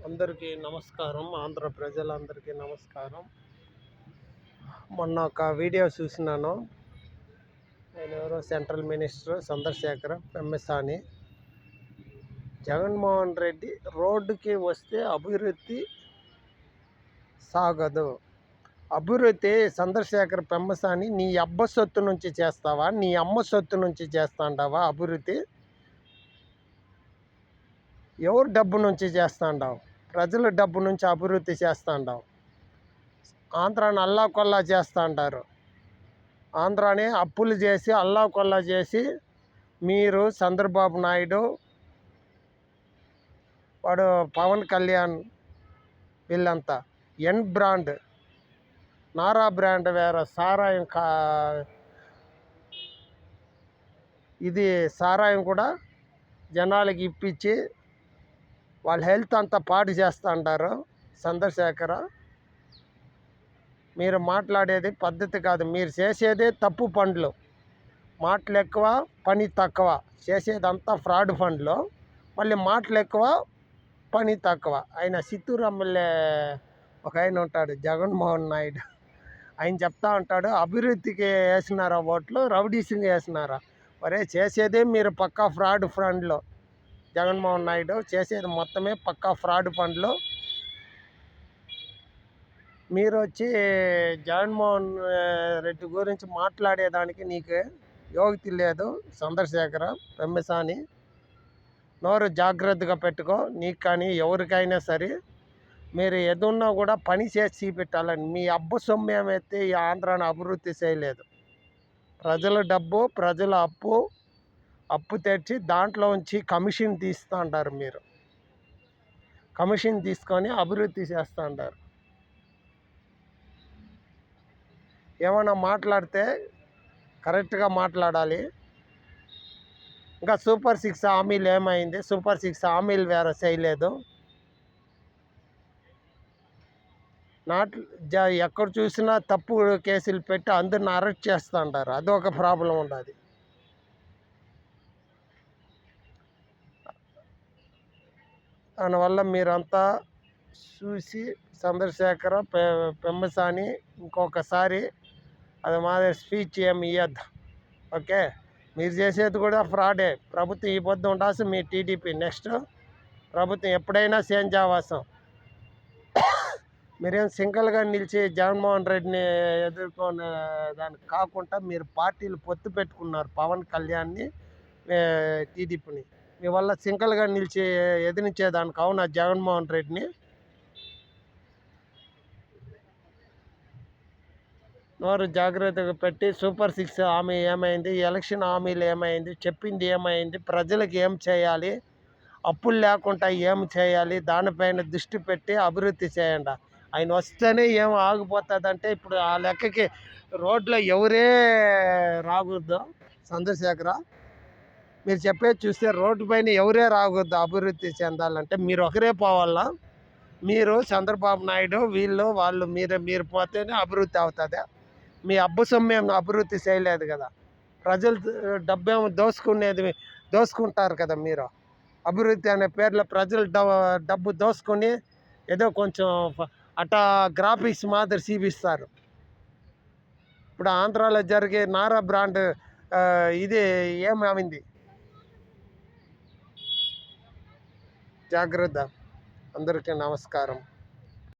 అందరికీ నమస్కారం. ఆంధ్ర ప్రజలందరికీ నమస్కారం. మొన్న ఒక వీడియో చూసినాను. ఆయన ఎవరో సెంట్రల్ మినిస్టర్ చంద్రశేఖర్ పెమ్మసాని. జగన్మోహన్ రెడ్డి రోడ్డుకి వస్తే అభివృద్ధి సాగదు. అభివృద్ధి చంద్రశేఖర్ పెమ్మసాని నీ అబ్బ సొత్తు నుంచి చేస్తావా, నీ అమ్మ సొత్తు నుంచి చేస్తాండావా అభివృద్ధి? ఎవరు డబ్బు నుంచి చేస్తాండావు? ప్రజల డబ్బు నుంచి అభివృద్ధి చేస్తాండావు. ఆంధ్రాని అల్లా కొల్లా చేస్తూ అంటారు. ఆంధ్రాని అప్పులు చేసి అల్లా కొల్లా చేసి మీరు చంద్రబాబు నాయుడు, వాడు పవన్ కళ్యాణ్, వీళ్ళంతా ఎన్ బ్రాండ్, నారా బ్రాండ్ వేరే సారాయం ఇది సారాయం కూడా జనాలకి ఇప్పించి వాళ్ళ హెల్త్ అంతా పాడు చేస్తూ అంటారు. చంద్రశేఖర, మీరు మాట్లాడేది పద్ధతి కాదు. మీరు చేసేదే తప్పు పనులు. మాటలు ఎక్కువ, పని తక్కువ. చేసేదంతా ఫ్రాడ్ ఫండ్లు. మళ్ళీ మాటలు ఎక్కువ, పని తక్కువ. ఆయన చిత్తూరు ఎమ్మెల్యే ఒక ఆయన ఉంటాడు, జగన్మోహన్ నాయుడు. ఆయన చెప్తా ఉంటాడు, అభివృద్ధికి వేసినారా ఓట్లు, రౌడీసింగ్ వేసినారా? మరే చేసేదే మీరు పక్కా ఫ్రాడ్ ఫండ్లు. జగన్మోహన్ నాయుడు చేసేది మొత్తమే పక్కా ఫ్రాడ్ ఫండ్లు. మీరు వచ్చి జగన్మోహన్ రెడ్డి గురించి మాట్లాడేదానికి నీకు యోగ్యత లేదు. చంద్రశేఖర పెమ్మసాని, నోరు జాగ్రత్తగా పెట్టుకో. నీకు కానీ ఎవరికైనా సరే, మీరు ఏదున్నా కూడా పని చేసి పెట్టాలని. మీ అబ్బు సొమ్మేమైతే ఈ ఆంధ్రాను అభివృద్ధి చేయలేదు. ప్రజల డబ్బు, ప్రజల అప్పు తెచ్చి దాంట్లో ఉంచి కమిషన్ తీస్తూ ఉంటారు. మీరు కమిషన్ తీసుకొని అభివృద్ధి చేస్తూ ఉంటారు. ఏమైనా మాట్లాడితే కరెక్ట్గా మాట్లాడాలి. ఇంకా సూపర్ 6 హామీలు ఏమైంది? సూపర్ 6 హామీలు వేరే చేయలేదు. ఎక్కడ చూసినా తప్పు కేసులు పెట్టి అందరిని అరెస్ట్ చేస్తూ ఉంటారు. అదొక ప్రాబ్లం ఉండదు. దానివల్ల మీరంతా చూసి చంద్రశేఖర పెమ్మసాని ఇంకొకసారి అది మాదిరి స్పీచ్ ఏమి ఇవ్వద్దు. ఓకే, మీరు చేసేది కూడా ఫ్రాడే. ప్రభుత్వం ఈ పొద్దు ఉండాల్సి మీ టీడీపీ. నెక్స్ట్ ప్రభుత్వం ఎప్పుడైనా చేంజ్ అవ్వాల్సం. మీరేం సింగిల్గా నిలిచి జగన్మోహన్ రెడ్డిని ఎదుర్కొనే దానికి కాకుండా మీరు పార్టీలు పొత్తు పెట్టుకున్నారు. పవన్ కళ్యాణ్ని, టీడీపీని. మీ వల్ల సింగిల్గా నిలిచి ఎదిరించేదానికి అవునా జగన్మోహన్ రెడ్డిని? నోరు జాగ్రత్తగా పెట్టి సూపర్ 6 హామీ ఏమైంది, ఎలక్షన్ హామీలు ఏమైంది, చెప్పింది ఏమైంది, ప్రజలకు ఏం చేయాలి, అప్పులు లేకుండా ఏం చేయాలి, దానిపైన దృష్టి పెట్టి అభివృద్ధి చేయండి. ఆయన వస్తేనే ఏం ఆగిపోతుందంటే ఇప్పుడు ఆ లెక్కకి రోడ్లో ఎవరే రాకూడదు. చంద్రశేఖర, మీరు చెప్పేది చూస్తే రోడ్డు పైన ఎవరే రాకూడదు. అభివృద్ధి చెందాలంటే మీరు ఒకరే పోవాలా. మీరు చంద్రబాబు నాయుడు వీళ్ళు వాళ్ళు మీరు పోతేనే అభివృద్ధి అవుతుంది. మీ అబ్బు సొమ్మేం అభివృద్ధి చేయలేదు కదా. ప్రజలు డబ్బేమో దోసుకుంటారు కదా. మీరు అభివృద్ధి అనే పేర్లో ప్రజలు డబ్బు దోసుకొని ఏదో కొంచెం అట్టా గ్రాఫిక్స్ మాదిరి చూపిస్తారు. ఇప్పుడు ఆంధ్రాలో జరిగే నారా బ్రాండ్ ఇది ఏమైంది? జాగ్రత్త. అందరికీ నమస్కారం.